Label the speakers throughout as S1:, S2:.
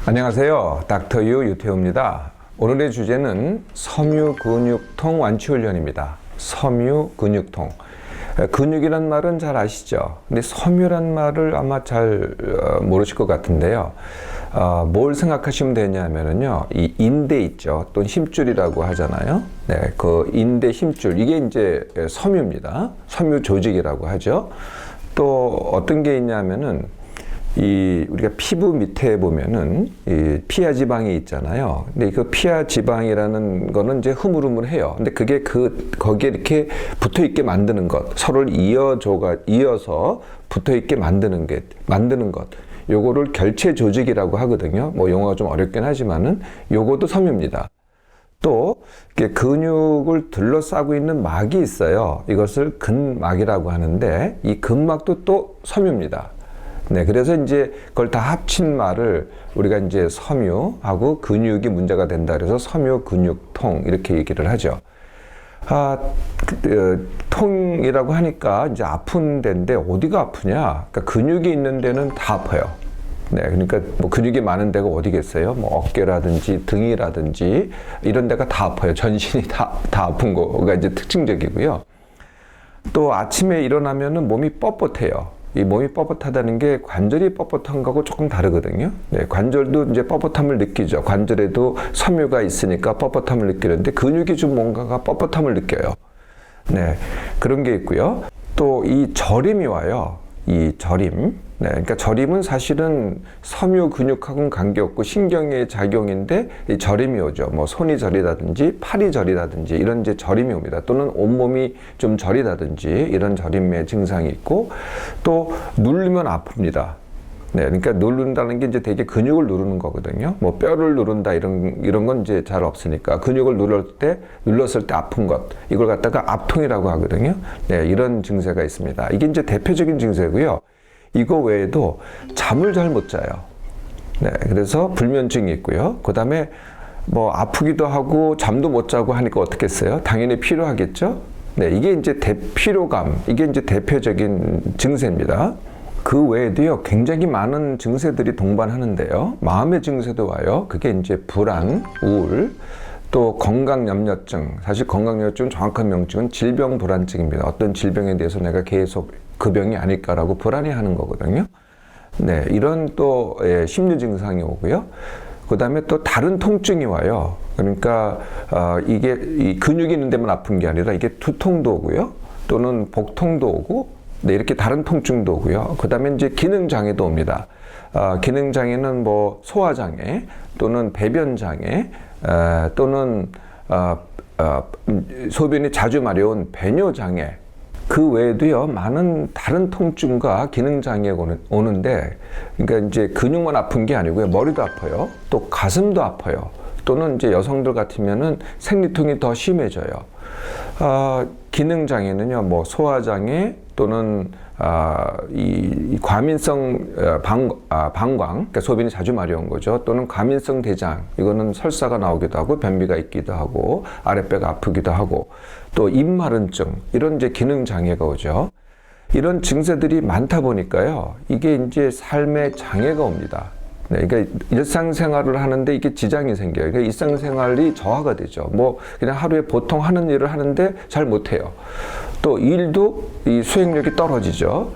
S1: 안녕하세요. 닥터유 유태우입니다. 오늘의 주제는 섬유근육통 완치훈련입니다. 섬유근육통. 근육이란 말은 잘 아시죠? 근데 섬유란 말을 아마 잘 모르실 것 같은데요. 뭘 생각하시면 되냐면요. 이 인대 있죠. 또는 힘줄이라고 하잖아요. 네, 그 인대 힘줄. 이게 이제 섬유입니다. 섬유 조직이라고 하죠. 또 어떤 게 있냐면은 우리가 피부 밑에 보면은 이 피하 지방이 있잖아요. 근데 그 피하 지방이라는 거는 이제 흐물흐물해요. 근데 그게 거기에 이렇게 붙어 있게 만드는 것, 서로를 이어서 붙어 있게 만드는 것. 요거를 결체 조직이라고 하거든요. 뭐 용어가 좀 어렵긴 하지만은 요것도 섬유입니다. 또 근육을 둘러싸고 있는 막이 있어요. 이것을 근막이라고 하는데 이 근막도 또 섬유입니다. 네, 그래서 이제 그걸 다 합친 말을 우리가 이제 섬유하고 근육이 문제가 된다 그래서 섬유근육통 이렇게 얘기를 하죠. 통이라고 하니까 이제 아픈 데인데 어디가 아프냐? 그러니까 근육이 있는 데는 다 아파요. 네, 그러니까 뭐 근육이 많은 데가 어디겠어요? 뭐 어깨라든지 등이라든지 이런 데가 다 아파요. 전신이 다 아픈 거가 이제 특징적이고요. 또 아침에 일어나면은 몸이 뻣뻣해요. 이 몸이 뻣뻣하다는 게 관절이 뻣뻣한 거하고 조금 다르거든요. 네, 관절도 이제 뻣뻣함을 느끼죠. 관절에도 섬유가 있으니까 뻣뻣함을 느끼는데 근육이 좀 뭔가가 뻣뻣함을 느껴요. 네, 그런 게 있고요. 또 이 저림이 와요. 이 저림. 네, 그러니까 저림은 사실은 섬유 근육하고는 관계없고 신경의 작용인데 이 저림이 오죠. 뭐 손이 저리다든지 팔이 저리다든지 이런 이제 저림이 옵니다. 또는 온몸이 좀 저리다든지 이런 저림의 증상이 있고 또 누르면 아픕니다. 네, 그러니까 누른다는 게 이제 되게 근육을 누르는 거거든요. 뭐 뼈를 누른다 이런 건 이제 잘 없으니까 근육을 눌렀을 때 아픈 것 이걸 갖다가 압통이라고 하거든요. 네, 이런 증세가 있습니다. 이게 이제 대표적인 증세고요. 이거 외에도 잠을 잘 못 자요. 네, 그래서 불면증이 있고요. 그 다음에 뭐 아프기도 하고 잠도 못 자고 하니까 어떻겠어요? 당연히 피로하겠죠? 네, 이게 이제 피로감, 이게 이제 대표적인 증세입니다. 그 외에도요, 굉장히 많은 증세들이 동반하는데요. 마음의 증세도 와요. 그게 이제 불안, 우울, 또 건강염려증. 사실 건강염려증 정확한 명칭은 질병불안증입니다. 어떤 질병에 대해서 내가 계속 그 병이 아닐까라고 불안해하는 거거든요. 네, 이런 또 심리 증상이 오고요. 그 다음에 또 다른 통증이 와요. 그러니까 이게 이 근육이 있는 데만 아픈 게 아니라 이게 두통도 오고요. 또는 복통도 오고, 네, 이렇게 다른 통증도 오고요. 그 다음에 이제 기능장애도 옵니다. 기능장애는 뭐 소화장애 또는 배변장애 또는 소변이 자주 마려운 배뇨장애 그 외에도요 많은 다른 통증과 기능장애가 오는데 그러니까 이제 근육만 아픈 게 아니고요 머리도 아파요 또 가슴도 아파요 또는 이제 여성들 같으면은 생리통이 더 심해져요. 기능장애는요 뭐 소화장애 또는 이 과민성 방광, 그러니까 소변이 자주 마려운 거죠. 또는 과민성 대장, 이거는 설사가 나오기도 하고 변비가 있기도 하고 아랫배가 아프기도 하고 또 입마른증 이런 이제 기능 장애가 오죠. 이런 증세들이 많다 보니까요, 이게 이제 삶의 장애가 옵니다. 네, 그러니까 일상생활을 하는데 이게 지장이 생겨요. 그러니까 일상생활이 저하가 되죠. 뭐 그냥 하루에 보통 하는 일을 하는데 잘 못해요. 또 일도 이 수행력이 떨어지죠.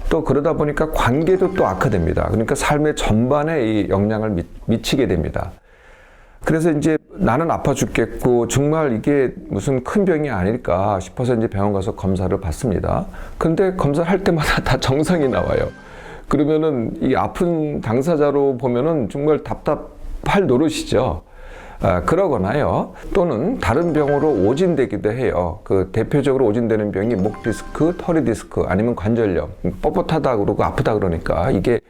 S1: 또 그러다 보니까 관계도 또 악화됩니다. 그러니까 삶의 전반에 이 영향을 미치게 됩니다. 그래서 이제 나는 아파 죽겠고 정말 이게 무슨 큰 병이 아닐까 싶어서 이제 병원 가서 검사를 받습니다. 근데 검사를 할 때마다 다 정상이 나와요. 그러면은 이 아픈 당사자로 보면은 정말 답답할 노릇이죠. 그러거나요. 또는 다른 병으로 오진되기도 해요. 그 대표적으로 오진되는 병이 목 디스크, 털이 디스크 아니면 관절염. 뻣뻣하다 그러고 아프다 그러니까 이게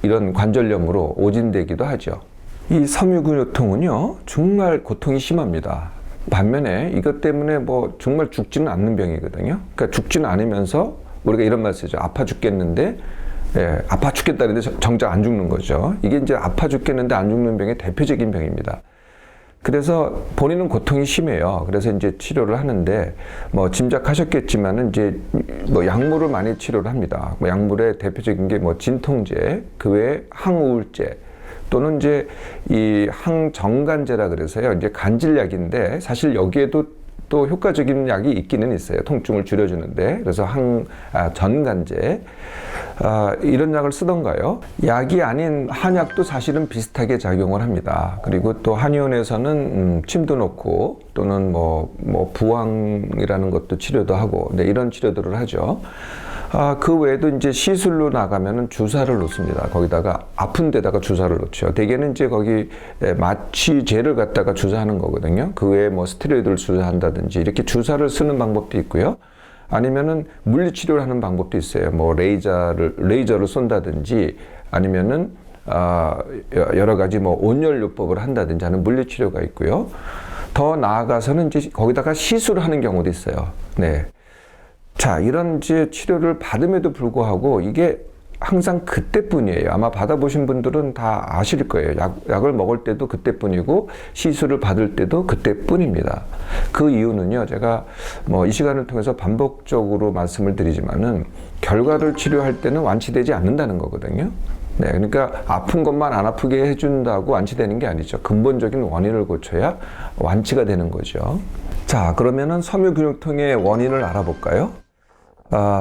S1: 이런 관절염으로 오진되기도 하죠. 이 섬유근육통은요 정말 고통이 심합니다. 반면에 이것 때문에 뭐 정말 죽지는 않는 병이거든요. 그러니까 죽지는 않으면서 우리가 이런 말 쓰죠. 아파 죽겠는데 아파 죽겠다는데 정작 안 죽는 거죠. 이게 이제 아파 죽겠는데 안 죽는 병의 대표적인 병입니다. 그래서 본인은 고통이 심해요. 그래서 이제 치료를 하는데 뭐 짐작하셨겠지만은 이제 뭐 약물을 많이 치료를 합니다. 뭐 약물의 대표적인 게 뭐 진통제, 그 외에 항우울제, 또는 이제 이 항정간제라 그래서요. 이제 간질약인데 사실 여기에도 또 효과적인 약이 있기는 있어요. 통증을 줄여주는데. 그래서 전간제. 이런 약을 쓰던가요. 약이 아닌 한약도 사실은 비슷하게 작용을 합니다. 그리고 또 한의원에서는 침도 놓고 또는 뭐 부항이라는 것도 치료도 하고 네, 이런 치료들을 하죠. 그 외에도 이제 시술로 나가면은 주사를 놓습니다. 거기다가 아픈 데다가 주사를 놓죠. 대개는 이제 거기 마취제를 갖다가 주사하는 거거든요. 그 외에 뭐 스테로이드를 주사한다든지 이렇게 주사를 쓰는 방법도 있고요. 아니면은 물리치료를 하는 방법도 있어요. 뭐 레이저를 쏜다든지 아니면은 여러 가지 뭐 온열요법을 한다든지 하는 물리치료가 있고요. 더 나아가서는 이제 거기다가 시술을 하는 경우도 있어요. 네. 자, 이런 이제 치료를 받음에도 불구하고 이게 항상 그때뿐이에요. 아마 받아보신 분들은 다 아실 거예요. 약을 먹을 때도 그때뿐이고 시술을 받을 때도 그때뿐입니다. 그 이유는요. 제가 뭐 이 시간을 통해서 반복적으로 말씀을 드리지만은 결과를 치료할 때는 완치되지 않는다는 거거든요. 네, 그러니까 아픈 것만 안 아프게 해준다고 완치되는 게 아니죠. 근본적인 원인을 고쳐야 완치가 되는 거죠. 자, 그러면은 섬유근육통의 원인을 알아볼까요?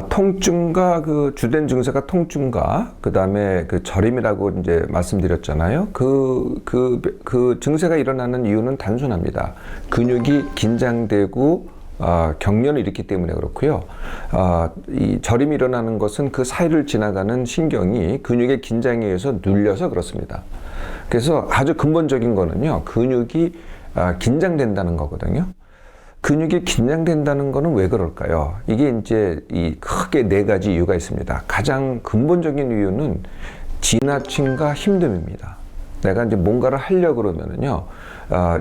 S1: 통증과 그 주된 증세가 통증과 그 다음에 그 저림이라고 이제 말씀드렸잖아요. 그 증세가 일어나는 이유는 단순합니다. 근육이 긴장되고 경련을 일으키기 때문에 그렇고요. 이 저림이 일어나는 것은 그 사이를 지나가는 신경이 근육의 긴장에 의해서 눌려서 그렇습니다. 그래서 아주 근본적인 거는요. 근육이 긴장된다는 거거든요. 근육이 긴장된다는 거는 왜 그럴까요? 이게 이제 크게 네 가지 이유가 있습니다. 가장 근본적인 이유는 지나침과 힘듦입니다. 내가 이제 뭔가를 하려고 그러면은요,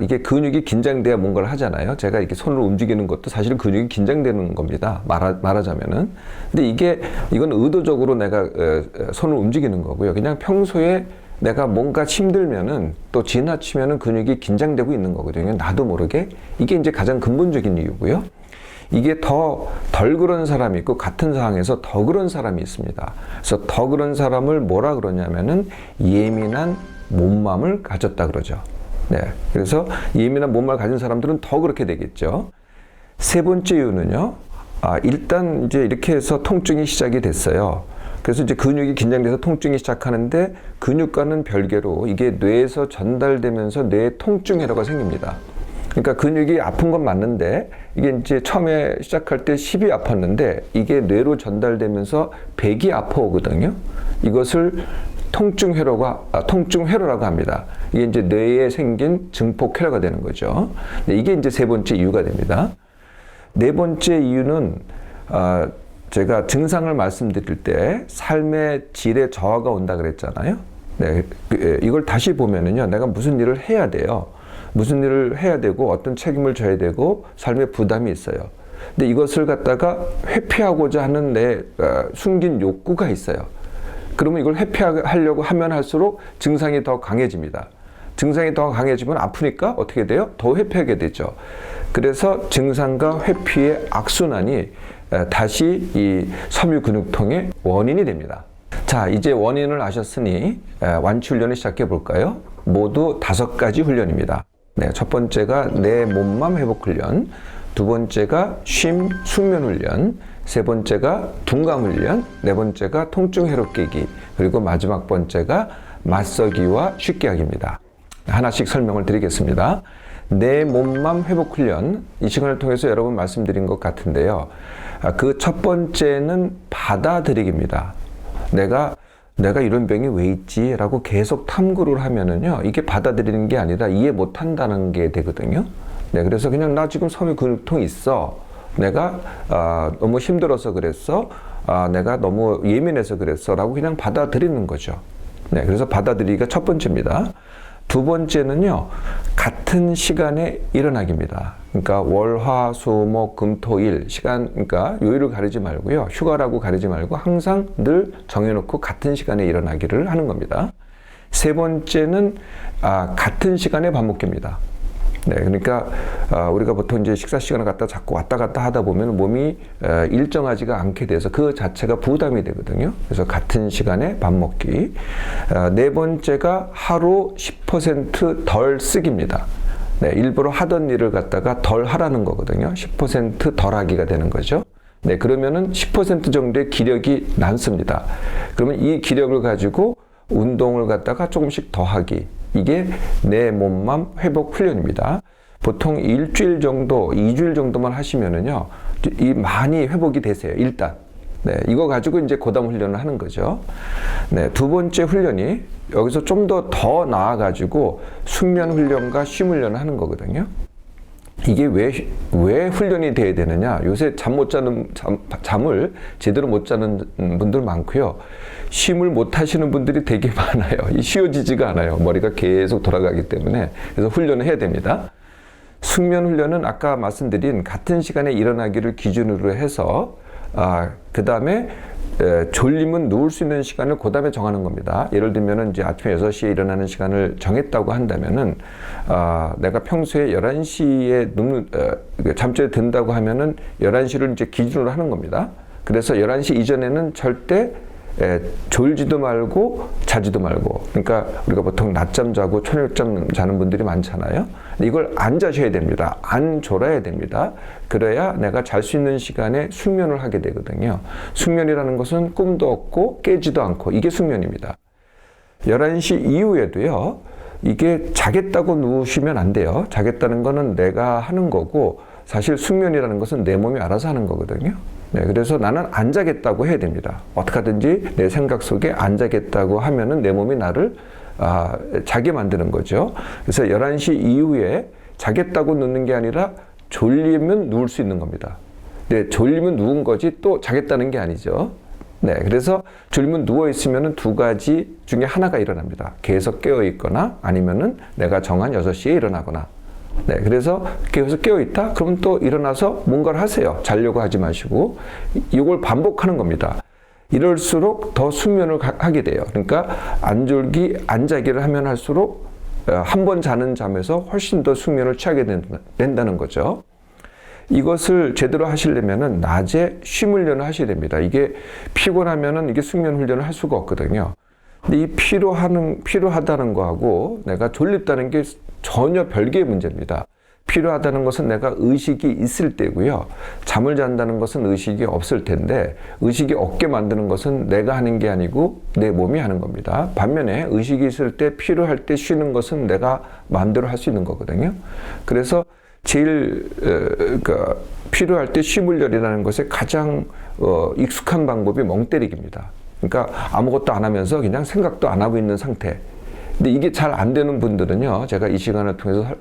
S1: 이게 근육이 긴장돼야 뭔가를 하잖아요. 제가 이렇게 손을 움직이는 것도 사실은 근육이 긴장되는 겁니다. 말하자면은. 근데 이건 의도적으로 내가 손을 움직이는 거고요. 그냥 평소에 내가 뭔가 힘들면은 또 지나치면은 근육이 긴장되고 있는 거거든요. 나도 모르게. 이게 이제 가장 근본적인 이유고요. 이게 덜 그런 사람이 있고 같은 상황에서 더 그런 사람이 있습니다. 그래서 더 그런 사람을 뭐라 그러냐면은 예민한 몸맘을 가졌다 그러죠. 네. 그래서 예민한 몸맘을 가진 사람들은 더 그렇게 되겠죠. 세 번째 이유는요. 일단 이제 이렇게 해서 통증이 시작이 됐어요. 그래서 이제 근육이 긴장돼서 통증이 시작하는데 근육과는 별개로 이게 뇌에서 전달되면서 뇌에 통증회로가 생깁니다. 그러니까 근육이 아픈 건 맞는데 이게 이제 처음에 시작할 때 10이 아팠는데 이게 뇌로 전달되면서 100이 아파오거든요. 이것을 통증회로라고 합니다. 이게 이제 뇌에 생긴 증폭회로가 되는 거죠. 이게 이제 세 번째 이유가 됩니다. 네 번째 이유는 제가 증상을 말씀드릴 때 삶의 질에 저하가 온다 그랬잖아요. 네, 이걸 다시 보면은요, 내가 무슨 일을 해야 돼요. 무슨 일을 해야 되고 어떤 책임을 져야 되고 삶에 부담이 있어요. 근데 이것을 갖다가 회피하고자 하는 내 숨긴 욕구가 있어요. 그러면 이걸 회피하려고 하면 할수록 증상이 더 강해집니다. 증상이 더 강해지면 아프니까 어떻게 돼요? 더 회피하게 되죠. 그래서 증상과 회피의 악순환이 다시 이 섬유근육통의 원인이 됩니다. 자, 이제 원인을 아셨으니 완치 훈련을 시작해 볼까요? 모두 5가지 훈련입니다. 네, 첫 번째가 내 몸맘 회복 훈련, 두 번째가 숙면 훈련, 세 번째가 둔감 훈련, 네 번째가 통증 회로 깨기, 그리고 마지막 번째가 맞서기와 쉽게 하기입니다. 하나씩 설명을 드리겠습니다. 내 몸맘 회복 훈련, 이 시간을 통해서 여러분 말씀드린 것 같은데요. 그 첫 번째는 받아들이기입니다. 내가 이런 병이 왜 있지? 라고 계속 탐구를 하면은요, 이게 받아들이는 게 아니라 이해 못 한다는 게 되거든요. 네, 그래서 그냥 나 지금 섬유근육통 있어. 내가 너무 힘들어서 그랬어. 내가 너무 예민해서 그랬어. 라고 그냥 받아들이는 거죠. 네, 그래서 받아들이기가 첫 번째입니다. 두 번째는요, 같은 시간에 일어나기입니다. 그러니까 월, 화, 수, 목, 금, 토, 일 그러니까 요일을 가리지 말고요, 휴가라고 가리지 말고 항상 늘 정해놓고 같은 시간에 일어나기를 하는 겁니다. 세 번째는 같은 시간에 밥 먹기입니다. 네, 그러니까 우리가 보통 이제 식사 시간을 갖다 자꾸 왔다 갔다 하다 보면 몸이 일정하지가 않게 돼서 그 자체가 부담이 되거든요. 그래서 같은 시간에 밥 먹기. 네 번째가 하루 10%덜 쓰기입니다. 네, 일부러 하던 일을 갖다가 덜 하라는 거거든요. 10%덜 하기가 되는 거죠. 네, 그러면은 10% 정도의 기력이 남습니다. 그러면 이 기력을 가지고 운동을 갖다가 조금씩 더 하기. 이게 내 몸만 회복 훈련입니다. 보통 일주일 정도, 2주일 정도만 하시면은요, 이 많이 회복이 되세요, 일단. 네, 이거 가지고 이제 고담 훈련을 하는 거죠. 네, 두 번째 훈련이 여기서 좀 더 나아가지고 숙면 훈련과 쉼 훈련을 하는 거거든요. 이게 왜 훈련이 돼야 되느냐? 요새 잠을 제대로 못 자는 분들 많고요. 쉼을 못 하시는 분들이 되게 많아요. 쉬어지지가 않아요. 머리가 계속 돌아가기 때문에. 그래서 훈련을 해야 됩니다. 숙면 훈련은 아까 말씀드린 같은 시간에 일어나기를 기준으로 해서, 그 다음에 졸리면 누울 수 있는 시간을 그 다음에 정하는 겁니다. 예를 들면은 이제 아침에 6시에 일어나는 시간을 정했다고 한다면은, 내가 평소에 11시에 잠자리에 든다고 하면은 11시를 이제 기준으로 하는 겁니다. 그래서 11시 이전에는 절대 졸지도 말고 자지도 말고. 그러니까 우리가 보통 낮잠 자고 저녁잠 자는 분들이 많잖아요. 이걸 안 자셔야 됩니다. 안 졸아야 됩니다. 그래야 내가 잘 수 있는 시간에 숙면을 하게 되거든요. 숙면이라는 것은 꿈도 없고 깨지도 않고, 이게 숙면입니다. 11시 이후에도요, 이게 자겠다고 누우시면 안 돼요. 자겠다는 거는 내가 하는 거고, 사실 숙면이라는 것은 내 몸이 알아서 하는 거거든요. 네, 그래서 나는 안 자겠다고 해야 됩니다. 어떻게 하든지 내 생각 속에 안 자겠다고 하면은 내 몸이 나를 자게 만드는 거죠. 그래서 11시 이후에 자겠다고 눕는 게 아니라 졸리면 누울 수 있는 겁니다. 네, 졸리면 누운 거지 또 자겠다는 게 아니죠. 네, 그래서 졸리면 누워 있으면은 두 가지 중에 하나가 일어납니다. 계속 깨어 있거나 아니면은 내가 정한 6시에 일어나거나. 네, 그래서 계속 깨어있다? 그러면 또 일어나서 뭔가를 하세요. 자려고 하지 마시고. 이걸 반복하는 겁니다. 이럴수록 더 숙면을 하게 돼요. 그러니까 안 자기를 하면 할수록 한 번 자는 잠에서 훨씬 더 숙면을 취하게 된다는 거죠. 이것을 제대로 하시려면은 낮에 쉼 훈련을 하셔야 됩니다. 이게 피곤하면은 이게 숙면 훈련을 할 수가 없거든요. 근데 이 피로하다는 거하고 내가 졸립다는 게 전혀 별개의 문제입니다. 필요하다는 것은 내가 의식이 있을 때고요. 잠을 잔다는 것은 의식이 없을 텐데, 의식이 없게 만드는 것은 내가 하는 게 아니고 내 몸이 하는 겁니다. 반면에 의식이 있을 때, 필요할 때 쉬는 것은 내가 마음대로 할 수 있는 거거든요. 그래서 제일 필요할 때 쉼 훈련이라는 것에 가장 익숙한 방법이 멍 때리기입니다. 그러니까 아무것도 안 하면서 그냥 생각도 안 하고 있는 상태. 근데 이게 잘 안 되는 분들은요, 제가 이 시간을 통해서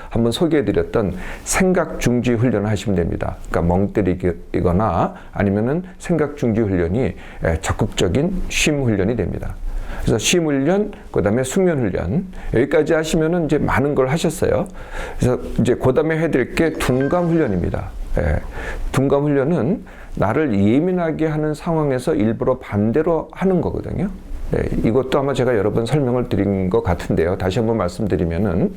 S1: 한번 소개해드렸던 생각 중지 훈련을 하시면 됩니다. 그러니까 멍 때리거나 아니면은 생각 중지 훈련이 적극적인 쉼 훈련이 됩니다. 그래서 쉼 훈련, 그 다음에 숙면 훈련. 여기까지 하시면은 이제 많은 걸 하셨어요. 그래서 이제 그 다음에 해드릴 게 둔감 훈련입니다. 둔감 훈련은 나를 예민하게 하는 상황에서 일부러 반대로 하는 거거든요. 네, 이것도 아마 제가 여러 번 설명을 드린 것 같은데요. 다시 한번 말씀드리면은,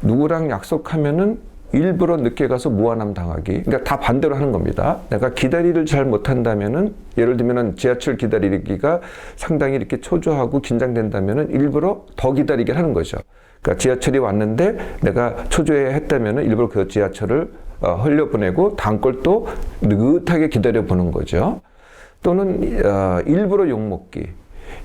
S1: 누구랑 약속하면은 일부러 늦게 가서 무안함 당하기. 그러니까 다 반대로 하는 겁니다. 내가 기다리를 잘 못한다면은, 예를 들면은 지하철 기다리기가 상당히 이렇게 초조하고 긴장된다면은 일부러 더 기다리게 하는 거죠. 그러니까 지하철이 왔는데 내가 초조해 했다면은 일부러 그 지하철을 흘려보내고 다음 걸 또 느긋하게 기다려보는 거죠. 또는 일부러 욕먹기,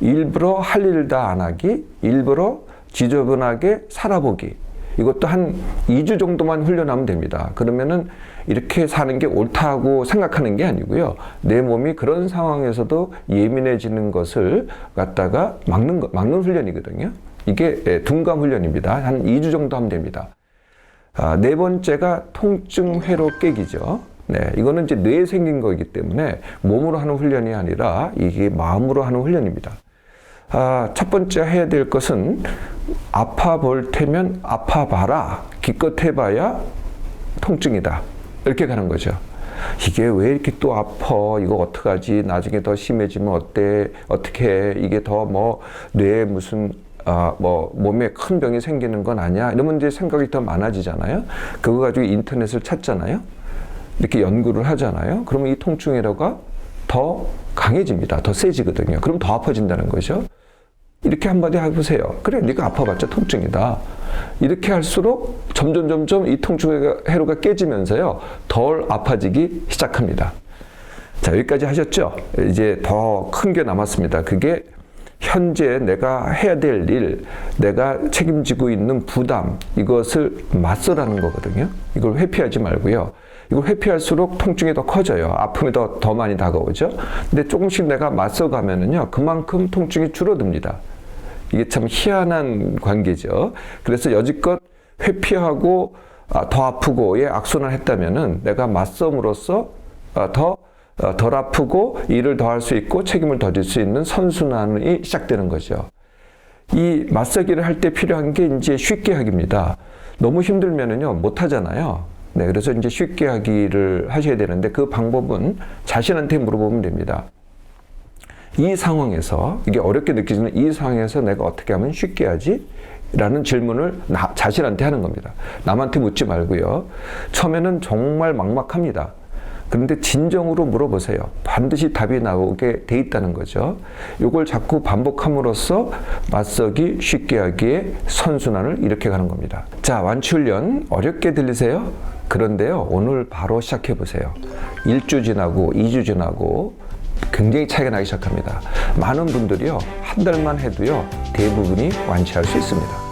S1: 일부러 할 일 다 안 하기, 일부러 지저분하게 살아보기. 이것도 한 2주 정도만 훈련하면 됩니다. 그러면은 이렇게 사는 게 옳다고 생각하는 게 아니고요. 내 몸이 그런 상황에서도 예민해지는 것을 갖다가 막는 훈련이거든요. 이게 둔감 훈련입니다. 한 2주 정도 하면 됩니다. 네 번째가 통증 회로 깨기죠. 네, 이거는 이제 뇌에 생긴 거기 때문에 몸으로 하는 훈련이 아니라 이게 마음으로 하는 훈련입니다. 첫 번째 해야 될 것은 아파 볼 테면 아파봐라. 기껏 해봐야 통증이다. 이렇게 가는 거죠. 이게 왜 이렇게 또 아파? 이거 어떡하지? 나중에 더 심해지면 어때? 어떻게 해? 이게 더 뭐 뇌에 무슨 뭐 몸에 큰 병이 생기는 건 아니야. 이러면 이제 생각이 더 많아지잖아요. 그거 가지고 인터넷을 찾잖아요. 이렇게 연구를 하잖아요. 그러면 이 통증이라가 더 강해집니다. 더 세지거든요. 그럼 더 아파진다는 거죠. 이렇게 한마디 해보세요. 그래, 네가 아파봤자 통증이다. 이렇게 할수록 점점 이 통증의 회로가 깨지면서요, 덜 아파지기 시작합니다. 자, 여기까지 하셨죠? 이제 더 큰 게 남았습니다. 그게 현재 내가 해야 될 일, 내가 책임지고 있는 부담, 이것을 맞서라는 거거든요. 이걸 회피하지 말고요. 이걸 회피할수록 통증이 더 커져요. 아픔이 더 많이 다가오죠. 근데 조금씩 내가 맞서가면은요, 그만큼 통증이 줄어듭니다. 이게 참 희한한 관계죠. 그래서 여지껏 회피하고 더 아프고의 악순환을 했다면은 내가 맞섬으로써 덜 아프고 일을 더 할 수 있고 책임을 더 질 수 있는 선순환이 시작되는 거죠. 이 맞서기를 할 때 필요한 게 이제 쉽게 하기입니다. 너무 힘들면은요, 못 하잖아요. 네, 그래서 이제 쉽게 하기를 하셔야 되는데 그 방법은 자신한테 물어보면 됩니다. 이 상황에서, 이게 어렵게 느껴지는 이 상황에서 내가 어떻게 하면 쉽게 하지? 라는 질문을 자신한테 하는 겁니다. 남한테 묻지 말고요. 처음에는 정말 막막합니다. 그런데 진정으로 물어보세요. 반드시 답이 나오게 돼 있다는 거죠. 이걸 자꾸 반복함으로써 맞서기 쉽게 하기에 선순환을 이렇게 가는 겁니다. 자, 완치훈련 어렵게 들리세요? 그런데요, 오늘 바로 시작해 보세요. 1주 지나고 2주 지나고 굉장히 차이가 나기 시작합니다. 많은 분들이요, 한 달만 해도요, 대부분이 완치할 수 있습니다.